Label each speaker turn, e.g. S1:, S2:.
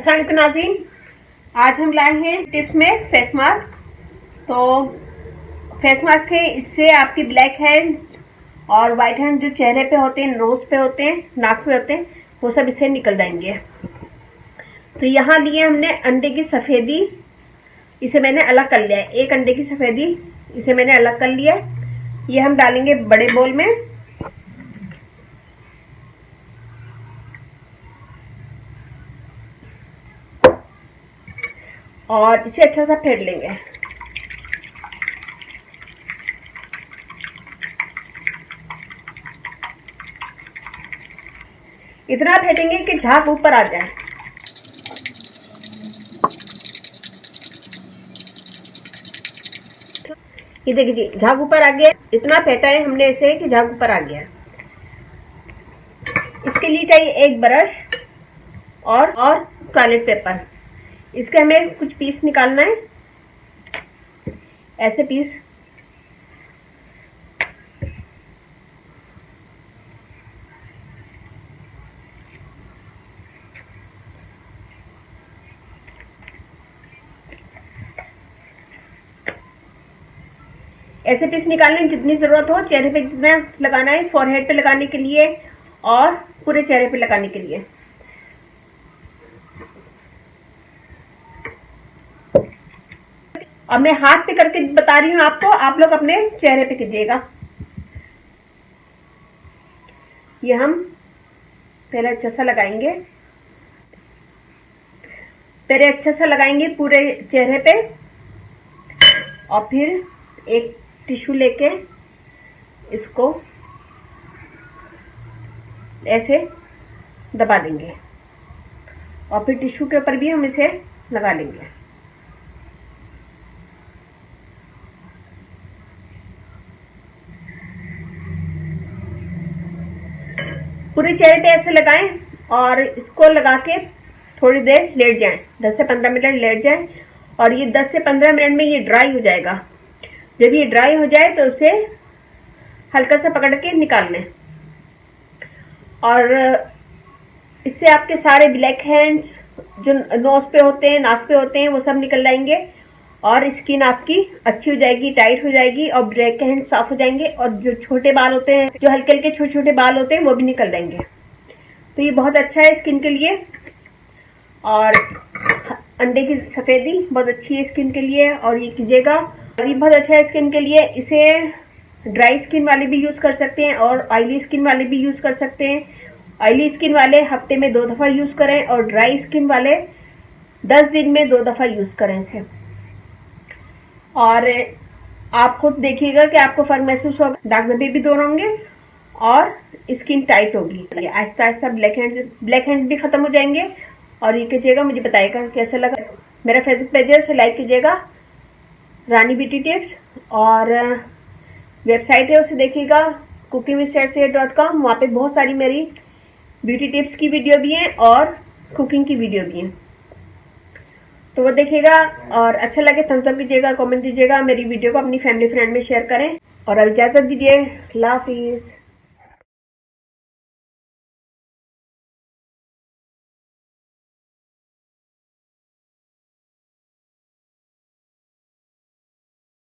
S1: अस्सलाम वालेकुम नाज़रीन, आज हम लाए हैं टिप्स में फेस मास्क। तो फेस मास्क है, इससे आपकी ब्लैक हेड्स और वाइट हेड्स जो चेहरे पे होते हैं, नोज पे होते हैं, नाक पे होते हैं, वो सब इससे निकल जाएंगे। तो यहाँ लिए हमने अंडे की सफ़ेदी, इसे मैंने अलग कर लिया है। एक अंडे की सफ़ेदी इसे मैंने अलग कर लिया है। ये हम डालेंगे बड़े बोल में। और इसे अच्छा सा फेंट लेंगे। इतना फेंटेंगे कि झाग ऊपर आ जाए। ये देखिए झाग ऊपर आ गया। इतना फेंटा है हमने इसे कि झाग ऊपर आ गया। इसके लिए चाहिए एक ब्रश और टॉयलेट पेपर। इसके हमें कुछ पीस निकालना है, ऐसे पीस। ऐसे पीस निकालने की जितनी जरूरत हो, चेहरे पे जितना लगाना है, फॉरहेड पे लगाने के लिए और पूरे चेहरे पे लगाने के लिए। अब मैं हाथ पे करके बता रही हूँ आपको, आप लोग अपने चेहरे पे कीजिएगा। ये हम पहले अच्छा सा लगाएंगे, पहले अच्छा सा लगाएंगे पूरे चेहरे पे, और फिर एक टिश्यू लेके इसको ऐसे दबा देंगे, और फिर टिश्यू के ऊपर भी हम इसे लगा लेंगे। पूरे चेहरे पे ऐसे लगाएं और इसको लगा के थोड़ी देर लेट जाएं, 10 से 15 मिनट लेट जाएं। और ये 10 से 15 मिनट में ये ड्राई हो जाएगा। जब ये ड्राई हो जाए तो उसे हल्का सा पकड़ के निकाल लें, और इससे आपके सारे ब्लैक हेड्स जो नोज पे होते हैं, नाक पे होते हैं, वो सब निकल जाएंगे, और स्किन आपकी अच्छी हो जाएगी, टाइट हो जाएगी, और ब्लैक हेड साफ हो जाएंगे। और जो छोटे बाल होते हैं, जो हल्के हल्के छोटे छोटे बाल होते हैं, वो भी निकल जाएंगे। तो ये बहुत अच्छा है स्किन के लिए। और अंडे की सफ़ेदी बहुत अच्छी है स्किन के लिए, और ये कीजिएगा। और ये बहुत अच्छा है स्किन के लिए। इसे ड्राई स्किन वाले भी यूज़ कर सकते हैं और ऑयली स्किन वाले भी यूज़ कर सकते हैं। ऑयली स्किन वाले हफ्ते में 2 दफ़ा यूज़ करें, और ड्राई स्किन वाले 10 दिन में 2 दफ़ा यूज़ करें इसे। और आप खुद देखिएगा कि आपको फर्क महसूस होगा, दाग धब्बे भी दूर होंगे और स्किन टाइट होगी। आहिस्ता आहिस्ता ब्लैक हेड्स भी खत्म हो जाएंगे। और ये कीजिएगा, मुझे बताइएगा कैसा लगा। मेरा फेसबुक पेज है, उसे लाइक कीजिएगा, रानी ब्यूटी टिप्स। और वेबसाइट है, उसे देखिएगा, cookingwithsharshair.com। वहाँ पे बहुत सारी मेरी ब्यूटी टिप्स की वीडियो भी हैं और कुकिंग की वीडियो भी हैं, तो वो देखिएगा। और अच्छा लगे थम्स अप दीजिएगा, कमेंट दीजिएगा, मेरी वीडियो को अपनी फैमिली फ्रेंड में शेयर करें। और अब इजाज़त दीजिए, अल्लाह हाफिज़।